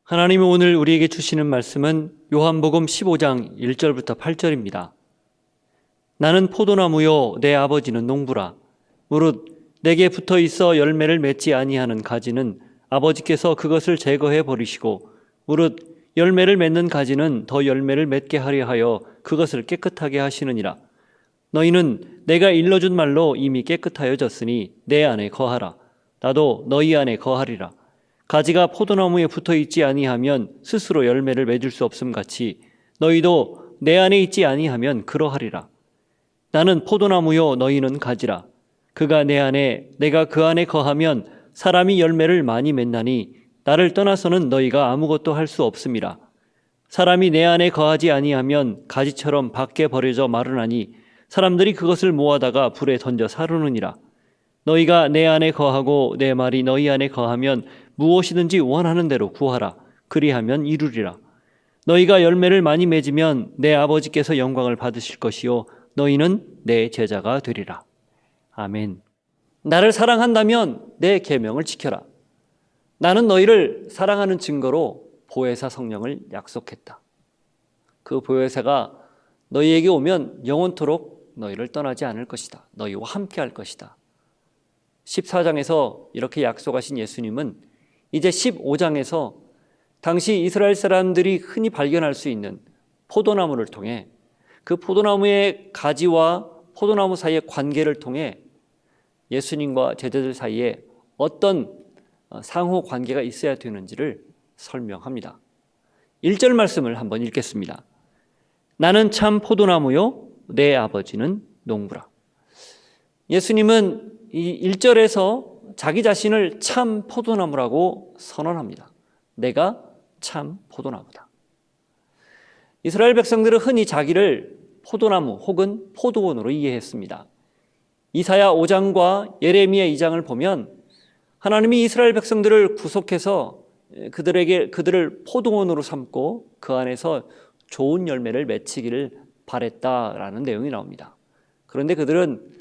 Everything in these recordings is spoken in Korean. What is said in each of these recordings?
하나님이 오늘 우리에게 주시는 말씀은 요한복음 15장 1절부터 8절입니다. 나는 포도나무요 내 아버지는 농부라. 무릇 내게 붙어 있어 열매를 맺지 아니하는 가지는 아버지께서 그것을 제거해 버리시고, 무릇 열매를 맺는 가지는 더 열매를 맺게 하려 하여 그것을 깨끗하게 하시느니라. 너희는 내가 일러준 말로 이미 깨끗하여졌으니 내 안에 거하라. 나도 너희 안에 거하리라. 가지가 포도나무에 붙어 있지 아니하면 스스로 열매를 맺을 수 없음 같이 너희도 내 안에 있지 아니하면 그러하리라. 나는 포도나무요 너희는 가지라. 그가 내 안에 내가 그 안에 거하면 사람이 열매를 많이 맺나니 나를 떠나서는 너희가 아무것도 할 수 없음이라. 사람이 내 안에 거하지 아니하면 가지처럼 밖에 버려져 마르나니 사람들이 그것을 모아다가 불에 던져 사르느니라. 너희가 내 안에 거하고 내 말이 너희 안에 거하면 무엇이든지 원하는 대로 구하라. 그리하면 이루리라. 너희가 열매를 많이 맺으면 내 아버지께서 영광을 받으실 것이요 너희는 내 제자가 되리라. 아멘. 나를 사랑한다면 내 계명을 지켜라. 나는 너희를 사랑하는 증거로 보혜사 성령을 약속했다. 그 보혜사가 너희에게 오면 영원토록 너희를 떠나지 않을 것이다. 너희와 함께 할 것이다. 14장에서 이렇게 약속하신 예수님은 이제 15장에서 당시 이스라엘 사람들이 흔히 발견할 수 있는 포도나무를 통해 그 포도나무의 가지와 포도나무 사이의 관계를 통해 예수님과 제자들 사이에 어떤 상호 관계가 있어야 되는지를 설명합니다. 1절 말씀을 한번 읽겠습니다. 나는 참 포도나무요 내 아버지는 농부라. 예수님은 이 1절에서 자기 자신을 참 포도나무라고 선언합니다. 내가 참 포도나무다. 이스라엘 백성들은 흔히 자기를 포도나무 혹은 포도원으로 이해했습니다. 이사야 5장과 예레미야 2장을 보면 하나님이 이스라엘 백성들을 구속해서 그들을 포도원으로 삼고 그 안에서 좋은 열매를 맺히기를 바랬다라는 내용이 나옵니다. 그런데 그들은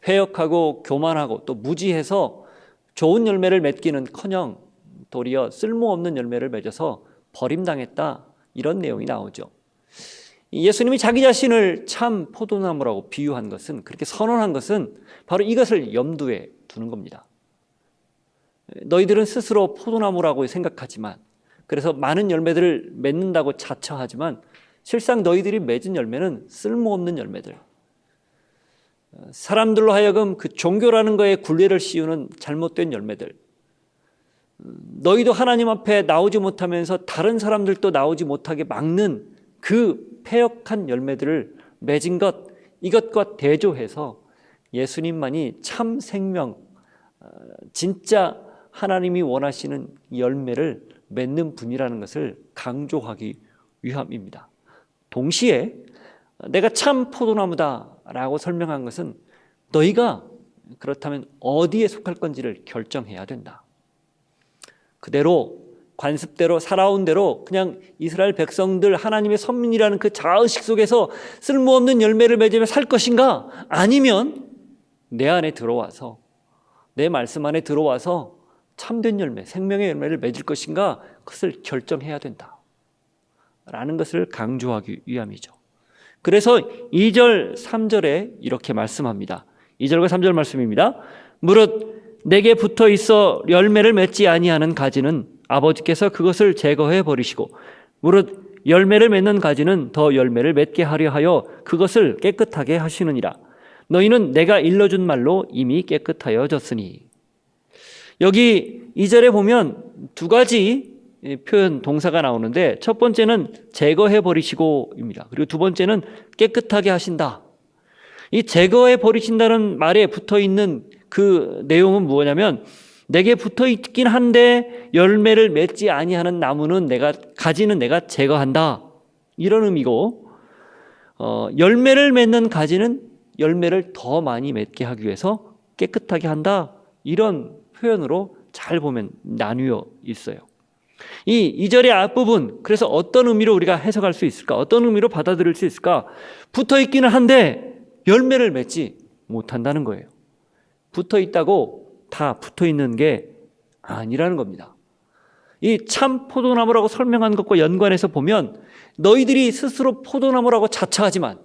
패역하고 교만하고 또 무지해서 좋은 열매를 맺기는커녕 도리어 쓸모없는 열매를 맺어서 버림당했다, 이런 내용이 나오죠. 예수님이 자기 자신을 참 포도나무라고 비유한 것은, 그렇게 선언한 것은 바로 이것을 염두에 두는 겁니다. 너희들은 스스로 포도나무라고 생각하지만, 그래서 많은 열매들을 맺는다고 자처하지만 실상 너희들이 맺은 열매는 쓸모없는 열매들, 사람들로 하여금 그 종교라는 거에 굴레를 씌우는 잘못된 열매들, 너희도 하나님 앞에 나오지 못하면서 다른 사람들도 나오지 못하게 막는 그 패역한 열매들을 맺은 것, 이것과 대조해서 예수님만이 참 생명, 진짜 하나님이 원하시는 열매를 맺는 분이라는 것을 강조하기 위함입니다. 동시에 내가 참 포도나무다라고 설명한 것은 너희가 그렇다면 어디에 속할 건지를 결정해야 된다. 그대로 관습대로 살아온 대로 그냥 이스라엘 백성들, 하나님의 선민이라는 그 자의식 속에서 쓸모없는 열매를 맺으며 살 것인가? 아니면 내 안에 들어와서, 내 말씀 안에 들어와서 참된 열매, 생명의 열매를 맺을 것인가? 그것을 결정해야 된다 라는 것을 강조하기 위함이죠. 그래서 2절, 3절에 이렇게 말씀합니다. 2절과 3절 말씀입니다. 무릇 내게 붙어 있어 열매를 맺지 아니하는 가지는 아버지께서 그것을 제거해 버리시고, 무릇 열매를 맺는 가지는 더 열매를 맺게 하려 하여 그것을 깨끗하게 하시느니라. 너희는 내가 일러준 말로 이미 깨끗하여졌으니. 여기 2절에 보면 두 가지 표현 동사가 나오는데, 첫 번째는 제거해 버리시고입니다. 그리고 두 번째는 깨끗하게 하신다. 이 제거해 버리신다는 말에 붙어 있는 그 내용은 뭐냐면, 내게 붙어 있긴 한데 열매를 맺지 아니하는 나무는 가지는 내가 제거한다, 이런 의미고, 열매를 맺는 가지는 열매를 더 많이 맺게 하기 위해서 깨끗하게 한다, 이런 표현으로 잘 보면 나뉘어 있어요. 이 2절의 앞부분, 그래서 어떤 의미로 우리가 해석할 수 있을까? 어떤 의미로 받아들일 수 있을까? 붙어 있기는 한데 열매를 맺지 못한다는 거예요. 붙어 있다고 다 붙어 있는 게 아니라는 겁니다. 이 참 포도나무라고 설명한 것과 연관해서 보면 너희들이 스스로 포도나무라고 자처하지만,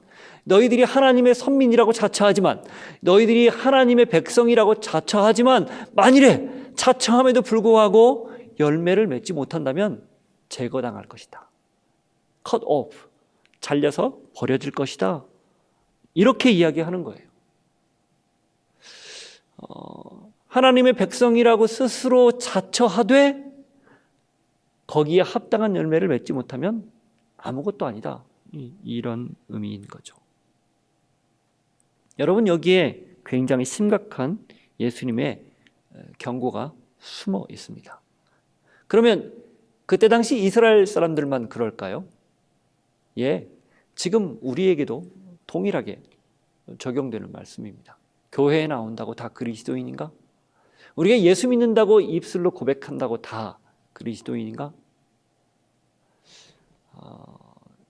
너희들이 하나님의 선민이라고 자처하지만, 너희들이 하나님의 백성이라고 자처하지만 만일에 자처함에도 불구하고 열매를 맺지 못한다면 제거당할 것이다. cut off, 잘려서 버려질 것이다. 이렇게 이야기하는 거예요. 하나님의 백성이라고 스스로 자처하되 거기에 합당한 열매를 맺지 못하면 아무것도 아니다. 이런 의미인 거죠. 여러분, 여기에 굉장히 심각한 예수님의 경고가 숨어 있습니다. 그러면 그때 당시 이스라엘 사람들만 그럴까요? 예, 지금 우리에게도 동일하게 적용되는 말씀입니다. 교회에 나온다고 다 그리스도인인가? 우리가 예수 믿는다고 입술로 고백한다고 다 그리스도인인가?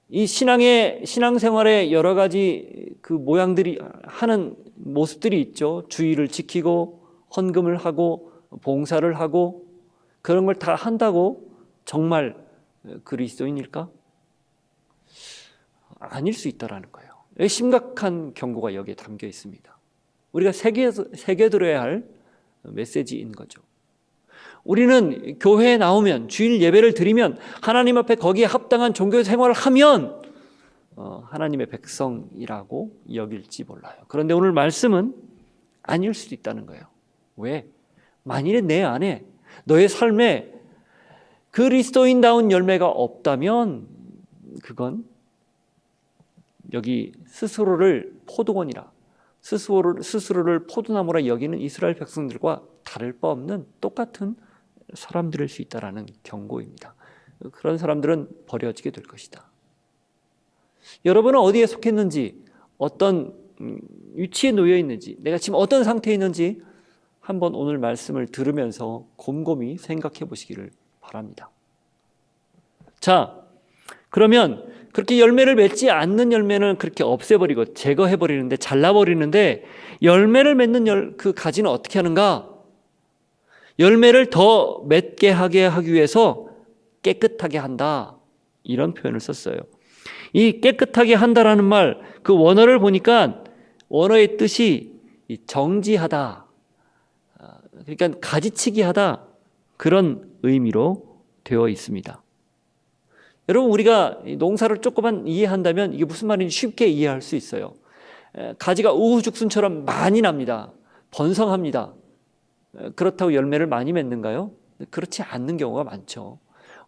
이 신앙생활의 여러 가지 그 모양들이 하는 모습들이 있죠. 주의를 지키고 헌금을 하고 봉사를 하고 그런 걸 다 한다고 정말 그리스도인일까? 아닐 수 있다라는 거예요. 심각한 경고가 여기에 담겨 있습니다. 우리가 새겨들어야 할 메시지인 거죠. 우리는 교회에 나오면, 주일 예배를 드리면, 하나님 앞에 거기에 합당한 종교 생활을 하면 하나님의 백성이라고 여길지 몰라요. 그런데 오늘 말씀은 아닐 수도 있다는 거예요. 왜? 만일에 내 안에, 너의 삶에 그리스도인다운 열매가 없다면 그건 여기 스스로를 포도원이라, 스스로를 포도나무라 여기는 이스라엘 백성들과 다를 바 없는 똑같은 사람들일 수 있다라는 경고입니다. 그런 사람들은 버려지게 될 것이다. 여러분은 어디에 속했는지, 어떤 위치에 놓여 있는지, 내가 지금 어떤 상태에 있는지 한번 오늘 말씀을 들으면서 곰곰이 생각해 보시기를 바랍니다. 자, 그러면 그렇게 열매를 맺지 않는 열매는 그렇게 없애버리고 제거해버리는데, 잘라버리는데, 열매를 맺는 그 가지는 어떻게 하는가? 열매를 더 맺게 하기 위해서 깨끗하게 한다. 이런 표현을 썼어요. 이 깨끗하게 한다라는 말, 그 원어를 보니까 원어의 뜻이 정지하다, 그러니까 가지치기 하다, 그런 의미로 되어 있습니다. 여러분, 우리가 농사를 조금만 이해한다면 이게 무슨 말인지 쉽게 이해할 수 있어요. 가지가 우후죽순처럼 많이 납니다. 번성합니다. 그렇다고 열매를 많이 맺는가요? 그렇지 않는 경우가 많죠.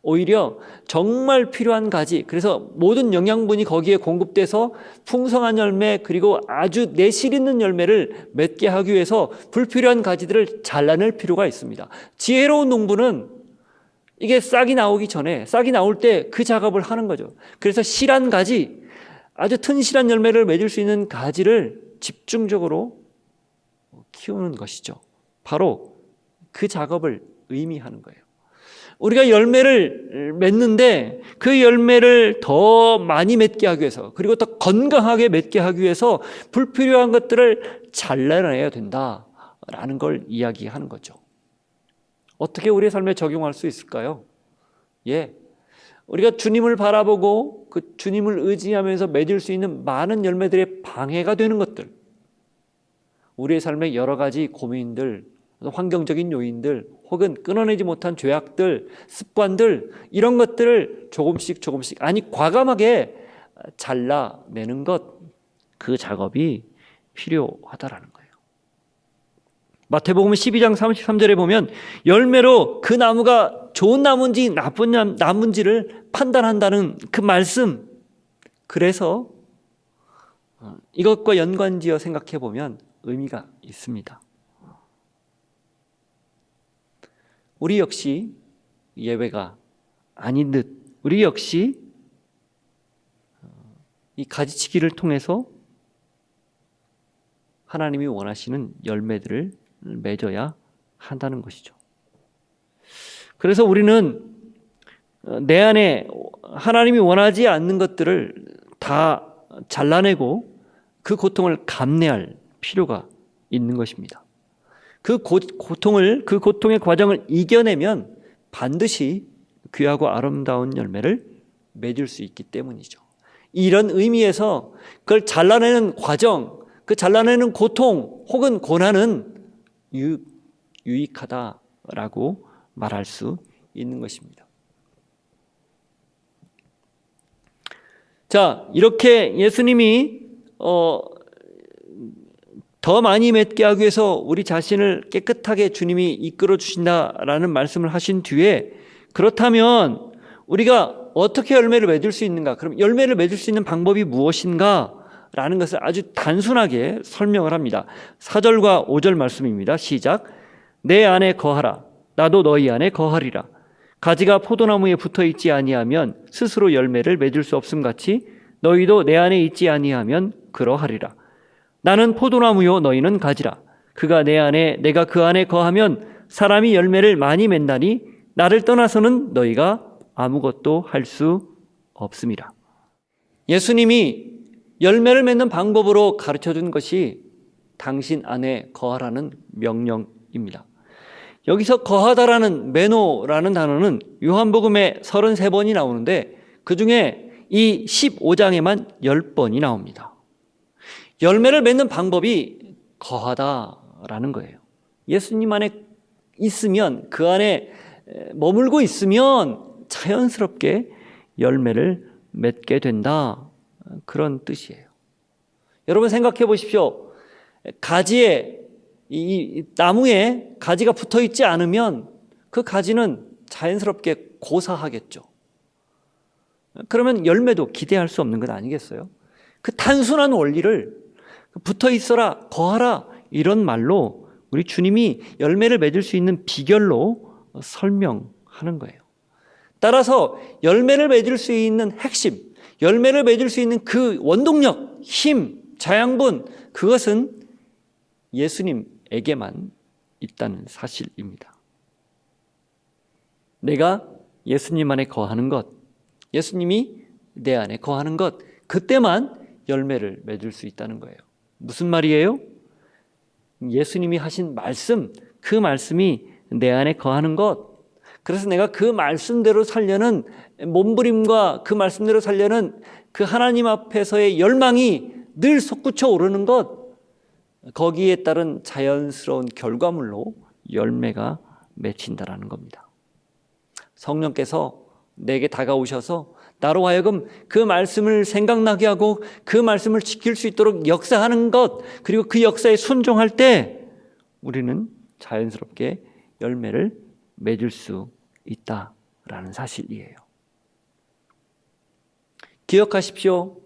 오히려 정말 필요한 가지, 그래서 모든 영양분이 거기에 공급돼서 풍성한 열매, 그리고 아주 내실 있는 열매를 맺게 하기 위해서 불필요한 가지들을 잘라낼 필요가 있습니다. 지혜로운 농부는 이게 싹이 나오기 전에, 싹이 나올 때 그 작업을 하는 거죠. 그래서 실한 가지, 아주 튼실한 열매를 맺을 수 있는 가지를 집중적으로 키우는 것이죠. 바로 그 작업을 의미하는 거예요. 우리가 열매를 맺는데 그 열매를 더 많이 맺게 하기 위해서, 그리고 더 건강하게 맺게 하기 위해서 불필요한 것들을 잘라내야 된다라는 걸 이야기하는 거죠. 어떻게 우리의 삶에 적용할 수 있을까요? 예, 우리가 주님을 바라보고 그 주님을 의지하면서 맺을 수 있는 많은 열매들의 방해가 되는 것들, 우리의 삶의 여러 가지 고민들, 환경적인 요인들, 혹은 끊어내지 못한 죄악들, 습관들, 이런 것들을 조금씩 아니 과감하게 잘라내는 것, 그 작업이 필요하다라는 거예요. 마태복음 12장 33절에 보면 열매로 그 나무가 좋은 나무인지 나쁜 나무인지를 판단한다는 그 말씀, 그래서 이것과 연관지어 생각해 보면 의미가 있습니다. 우리 역시 예외가 아닌 듯, 우리 역시 이 가지치기를 통해서 하나님이 원하시는 열매들을 맺어야 한다는 것이죠. 그래서 우리는 내 안에 하나님이 원하지 않는 것들을 다 잘라내고 그 고통을 감내할 필요가 있는 것입니다. 그 고통의 과정을 이겨내면 반드시 귀하고 아름다운 열매를 맺을 수 있기 때문이죠. 이런 의미에서 그걸 잘라내는 과정, 그 잘라내는 고통 혹은 고난은 유익하다라고 말할 수 있는 것입니다. 자, 이렇게 예수님이 더 많이 맺게 하기 위해서 우리 자신을 깨끗하게 주님이 이끌어 주신다라는 말씀을 하신 뒤에, 그렇다면 우리가 어떻게 열매를 맺을 수 있는가? 그럼 열매를 맺을 수 있는 방법이 무엇인가? 라는 것을 아주 단순하게 설명을 합니다. 4절과 5절 말씀입니다. 시작. 내 안에 거하라. 나도 너희 안에 거하리라. 가지가 포도나무에 붙어 있지 아니하면 스스로 열매를 맺을 수 없음 같이 너희도 내 안에 있지 아니하면 그러하리라. 나는 포도나무요 너희는 가지라. 그가 내 안에 내가 그 안에 거하면 사람이 열매를 많이 맺나니 나를 떠나서는 너희가 아무것도 할 수 없음이라. 예수님이 열매를 맺는 방법으로 가르쳐 준 것이 당신 안에 거하라는 명령입니다. 여기서 거하다라는 메노라는 단어는 요한복음에 33번이 나오는데 그중에 이 15장에만 10번이 나옵니다. 열매를 맺는 방법이 거하다라는 거예요. 예수님 안에 있으면, 그 안에 머물고 있으면 자연스럽게 열매를 맺게 된다, 그런 뜻이에요. 여러분 생각해 보십시오. 가지에, 이 나무에 가지가 붙어 있지 않으면 그 가지는 자연스럽게 고사하겠죠. 그러면 열매도 기대할 수 없는 것 아니겠어요? 그 단순한 원리를 붙어 있어라, 거하라, 이런 말로 우리 주님이 열매를 맺을 수 있는 비결로 설명하는 거예요. 따라서 열매를 맺을 수 있는 핵심, 열매를 맺을 수 있는 그 원동력, 힘, 자양분, 그것은 예수님에게만 있다는 사실입니다. 내가 예수님 안에 거하는 것, 예수님이 내 안에 거하는 것, 그때만 열매를 맺을 수 있다는 거예요. 무슨 말이에요? 예수님이 하신 말씀, 그 말씀이 내 안에 거하는 것, 그래서 내가 그 말씀대로 살려는 몸부림과 그 말씀대로 살려는 그 하나님 앞에서의 열망이 늘 솟구쳐 오르는 것, 거기에 따른 자연스러운 결과물로 열매가 맺힌다라는 겁니다. 성령께서 내게 다가오셔서 나로 하여금 그 말씀을 생각나게 하고 그 말씀을 지킬 수 있도록 역사하는 것, 그리고 그 역사에 순종할 때 우리는 자연스럽게 열매를 맺을 수 있다라는 사실이에요. 기억하십시오.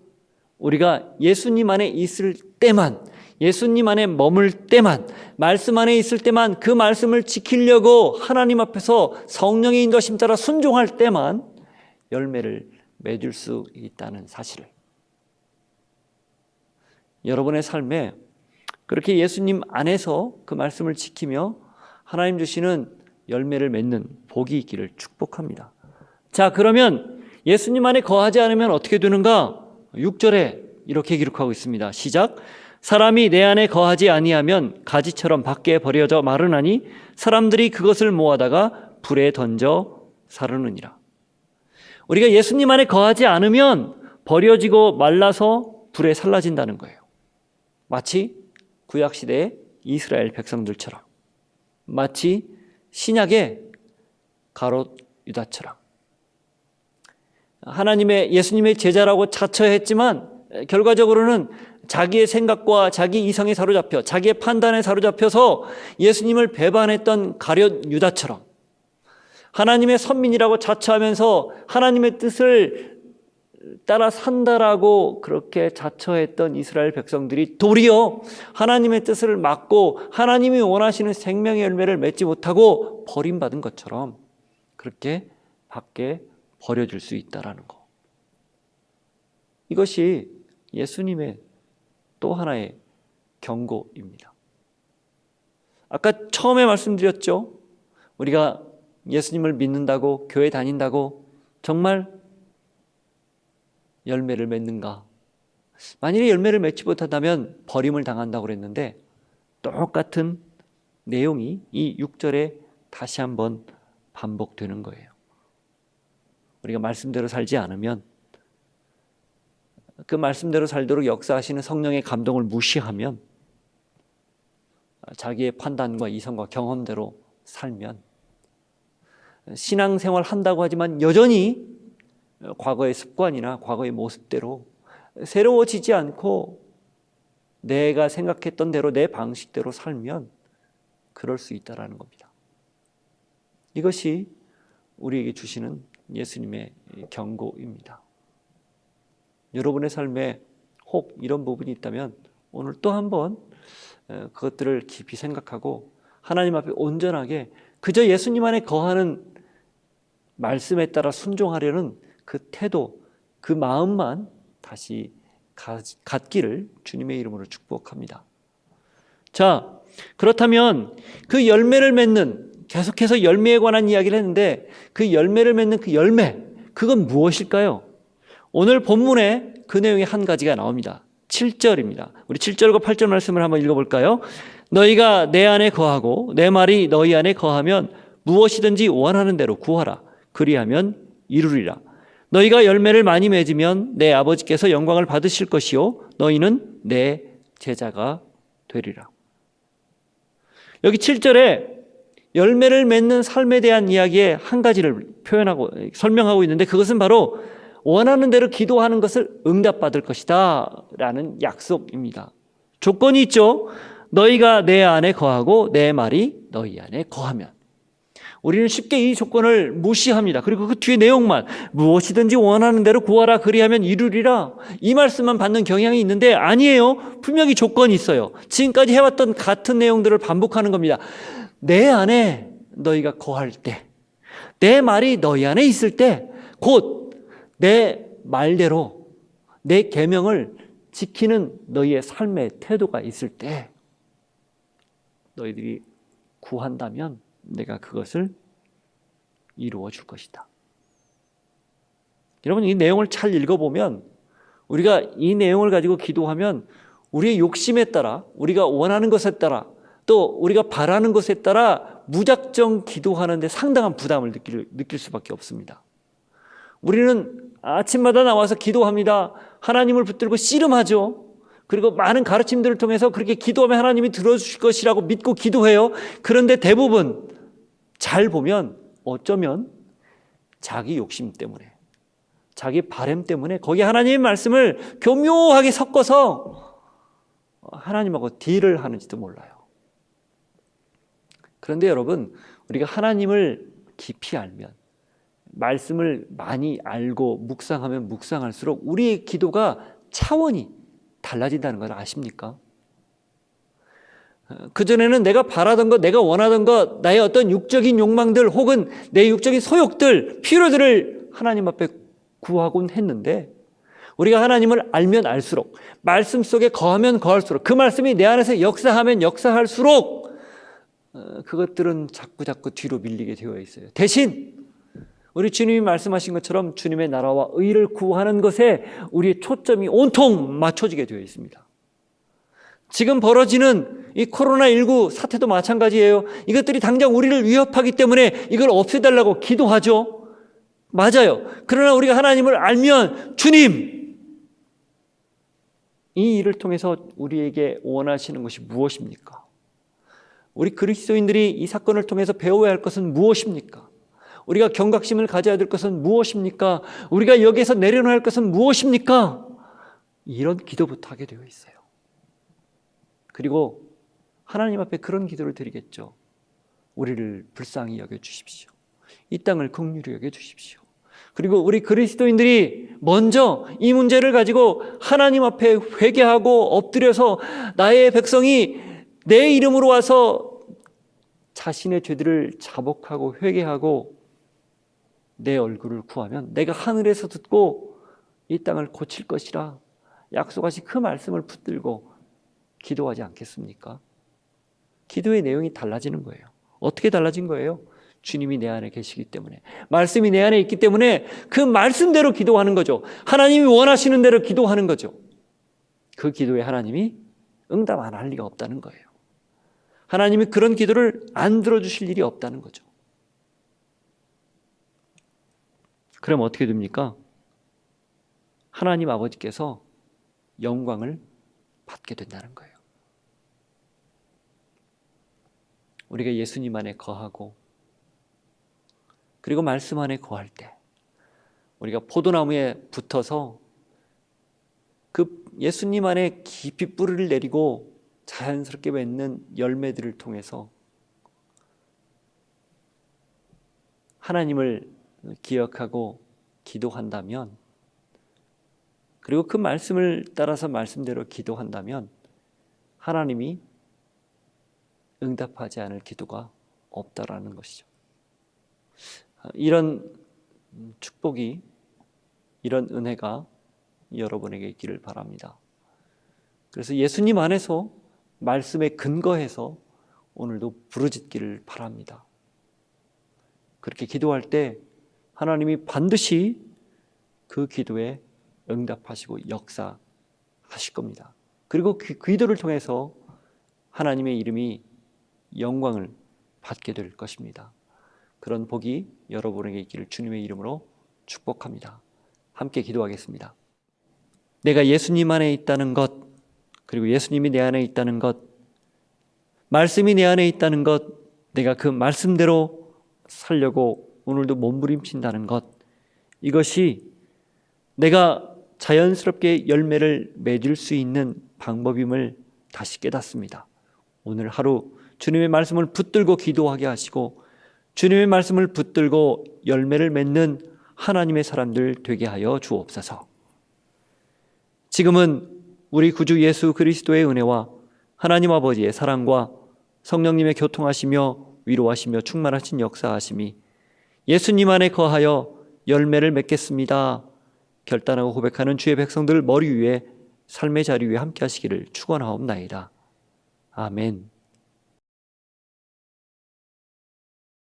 우리가 예수님 안에 있을 때만, 예수님 안에 머물 때만, 말씀 안에 있을 때만, 그 말씀을 지키려고 하나님 앞에서 성령의 인도하심 따라 순종할 때만 열매를 맺을 수 있다는 사실을, 여러분의 삶에 그렇게 예수님 안에서 그 말씀을 지키며 하나님 주시는 열매를 맺는 복이 있기를 축복합니다. 자, 그러면 예수님 안에 거하지 않으면 어떻게 되는가? 6절에 이렇게 기록하고 있습니다. 시작. 사람이 내 안에 거하지 아니하면 가지처럼 밖에 버려져 마르나니 사람들이 그것을 모아다가 불에 던져 사르느니라. 우리가 예수님 안에 거하지 않으면 버려지고 말라서 불에 살라진다는 거예요. 마치 구약시대의 이스라엘 백성들처럼, 마치 신약의 가롯 유다처럼. 예수님의 제자라고 자처했지만 결과적으로는 자기의 생각과 자기 이성에 사로잡혀, 자기의 판단에 사로잡혀서 예수님을 배반했던 가룟 유다처럼, 하나님의 선민이라고 자처하면서 하나님의 뜻을 따라 산다라고 그렇게 자처했던 이스라엘 백성들이 도리어 하나님의 뜻을 막고 하나님이 원하시는 생명의 열매를 맺지 못하고 버림받은 것처럼 그렇게 밖에 버려질 수 있다라는 거. 이것이 예수님의 또 하나의 경고입니다. 아까 처음에 말씀드렸죠. 우리가 예수님을 믿는다고, 교회 다닌다고 정말 열매를 맺는가? 만일에 열매를 맺지 못한다면 버림을 당한다고 그랬는데, 똑같은 내용이 이 6절에 다시 한번 반복되는 거예요. 우리가 말씀대로 살지 않으면, 그 말씀대로 살도록 역사하시는 성령의 감동을 무시하면, 자기의 판단과 이성과 경험대로 살면, 신앙생활 한다고 하지만 여전히 과거의 습관이나 과거의 모습대로 새로워지지 않고 내가 생각했던 대로 내 방식대로 살면 그럴 수 있다라는 겁니다. 이것이 우리에게 주시는 예수님의 경고입니다. 여러분의 삶에 혹 이런 부분이 있다면 오늘 또 한번 그것들을 깊이 생각하고 하나님 앞에 온전하게 그저 예수님 안에 거하는 말씀에 따라 순종하려는 그 태도, 그 마음만 다시 갖기를 주님의 이름으로 축복합니다. 자, 그렇다면 그 열매를 맺는, 계속해서 열매에 관한 이야기를 했는데 그 열매를 맺는 그 열매, 그건 무엇일까요? 오늘 본문에 그 내용의 한 가지가 나옵니다. 7절입니다. 우리 7절과 8절 말씀을 한번 읽어볼까요? 너희가 내 안에 거하고 내 말이 너희 안에 거하면 무엇이든지 원하는 대로 구하라. 그리하면 이루리라. 너희가 열매를 많이 맺으면 내 아버지께서 영광을 받으실 것이요 너희는 내 제자가 되리라. 여기 7절에 열매를 맺는 삶에 대한 이야기의 한 가지를 표현하고 설명하고 있는데 그것은 바로 원하는 대로 기도하는 것을 응답받을 것이다 라는 약속입니다. 조건이 있죠. 너희가 내 안에 거하고 내 말이 너희 안에 거하면. 우리는 쉽게 이 조건을 무시합니다. 그리고 그 뒤에 내용만 무엇이든지 원하는 대로 구하라 그리하면 이루리라 이 말씀만 받는 경향이 있는데 아니에요. 분명히 조건이 있어요. 지금까지 해왔던 같은 내용들을 반복하는 겁니다. 내 안에 너희가 거할 때, 내 말이 너희 안에 있을 때, 곧 내 말대로 내 계명을 지키는 너희의 삶의 태도가 있을 때 너희들이 구한다면 내가 그것을 이루어 줄 것이다. 여러분, 이 내용을 잘 읽어보면 우리가 이 내용을 가지고 기도하면 우리의 욕심에 따라, 우리가 원하는 것에 따라, 또 우리가 바라는 것에 따라 무작정 기도하는데 상당한 부담을 느낄 수밖에 없습니다. 우리는 아침마다 나와서 기도합니다. 하나님을 붙들고 씨름하죠. 그리고 많은 가르침들을 통해서 그렇게 기도하면 하나님이 들어주실 것이라고 믿고 기도해요. 그런데 대부분 잘 보면 어쩌면 자기 욕심 때문에, 자기 바램 때문에 거기에 하나님의 말씀을 교묘하게 섞어서 하나님하고 딜을 하는지도 몰라요. 그런데 여러분, 우리가 하나님을 깊이 알면, 말씀을 많이 알고 묵상하면 묵상할수록 우리의 기도가 차원이 달라진다는 걸 아십니까? 그전에는 내가 바라던 것, 내가 원하던 것, 나의 어떤 육적인 욕망들 혹은 내 육적인 소욕들, 필요들을 하나님 앞에 구하곤 했는데 우리가 하나님을 알면 알수록, 말씀 속에 거하면 거할수록, 그 말씀이 내 안에서 역사하면 역사할수록 그것들은 자꾸 뒤로 밀리게 되어 있어요. 대신 우리 주님이 말씀하신 것처럼 주님의 나라와 의를 구하는 것에 우리의 초점이 온통 맞춰지게 되어 있습니다. 지금 벌어지는 이 코로나19 사태도 마찬가지예요. 이것들이 당장 우리를 위협하기 때문에 이걸 없애달라고 기도하죠. 맞아요. 그러나 우리가 하나님을 알면 주님, 이 일을 통해서 우리에게 원하시는 것이 무엇입니까? 우리 그리스도인들이 이 사건을 통해서 배워야 할 것은 무엇입니까? 우리가 경각심을 가져야 될 것은 무엇입니까? 우리가 여기에서 내려놓아야 할 것은 무엇입니까? 이런 기도부터 하게 되어 있어요. 그리고 하나님 앞에 그런 기도를 드리겠죠. 우리를 불쌍히 여겨주십시오. 이 땅을 긍휼히 여겨주십시오. 그리고 우리 그리스도인들이 먼저 이 문제를 가지고 하나님 앞에 회개하고 엎드려서 나의 백성이 내 이름으로 와서 자신의 죄들을 자복하고 회개하고 내 얼굴을 구하면 내가 하늘에서 듣고 이 땅을 고칠 것이라 약속하신 그 말씀을 붙들고 기도하지 않겠습니까? 기도의 내용이 달라지는 거예요. 어떻게 달라진 거예요? 주님이 내 안에 계시기 때문에, 말씀이 내 안에 있기 때문에 그 말씀대로 기도하는 거죠. 하나님이 원하시는 대로 기도하는 거죠. 그 기도에 하나님이 응답 안 할 리가 없다는 거예요. 하나님이 그런 기도를 안 들어주실 일이 없다는 거죠. 그럼 어떻게 됩니까? 하나님 아버지께서 영광을 받게 된다는 거예요. 우리가 예수님 안에 거하고 그리고 말씀 안에 거할 때 우리가 포도나무에 붙어서 그 예수님 안에 깊이 뿌리를 내리고 자연스럽게 맺는 열매들을 통해서 하나님을 기억하고 기도한다면, 그리고 그 말씀을 따라서 말씀대로 기도한다면 하나님이 응답하지 않을 기도가 없다라는 것이죠. 이런 축복이, 이런 은혜가 여러분에게 있기를 바랍니다. 그래서 예수님 안에서 말씀에 근거해서 오늘도 부르짖기를 바랍니다. 그렇게 기도할 때 하나님이 반드시 그 기도에 응답하시고 역사하실 겁니다. 그리고 그 기도를 통해서 하나님의 이름이 영광을 받게 될 것입니다. 그런 복이 여러분에게 있기를 주님의 이름으로 축복합니다. 함께 기도하겠습니다. 내가 예수님 안에 있다는 것, 그리고 예수님이 내 안에 있다는 것, 말씀이 내 안에 있다는 것, 내가 그 말씀대로 살려고 오늘도 몸부림친다는 것, 이것이 내가 자연스럽게 열매를 맺을 수 있는 방법임을 다시 깨닫습니다. 오늘 하루 주님의 말씀을 붙들고 기도하게 하시고 주님의 말씀을 붙들고 열매를 맺는 하나님의 사람들 되게 하여 주옵소서. 지금은 우리 구주 예수 그리스도의 은혜와 하나님 아버지의 사랑과 성령님의 교통하시며 위로하시며 충만하신 역사하심이 예수님 안에 거하여 열매를 맺겠습니다 결단하고 고백하는 주의 백성들 머리 위에 삶의 자리 위에 함께 하시기를 축원하옵나이다. 아멘.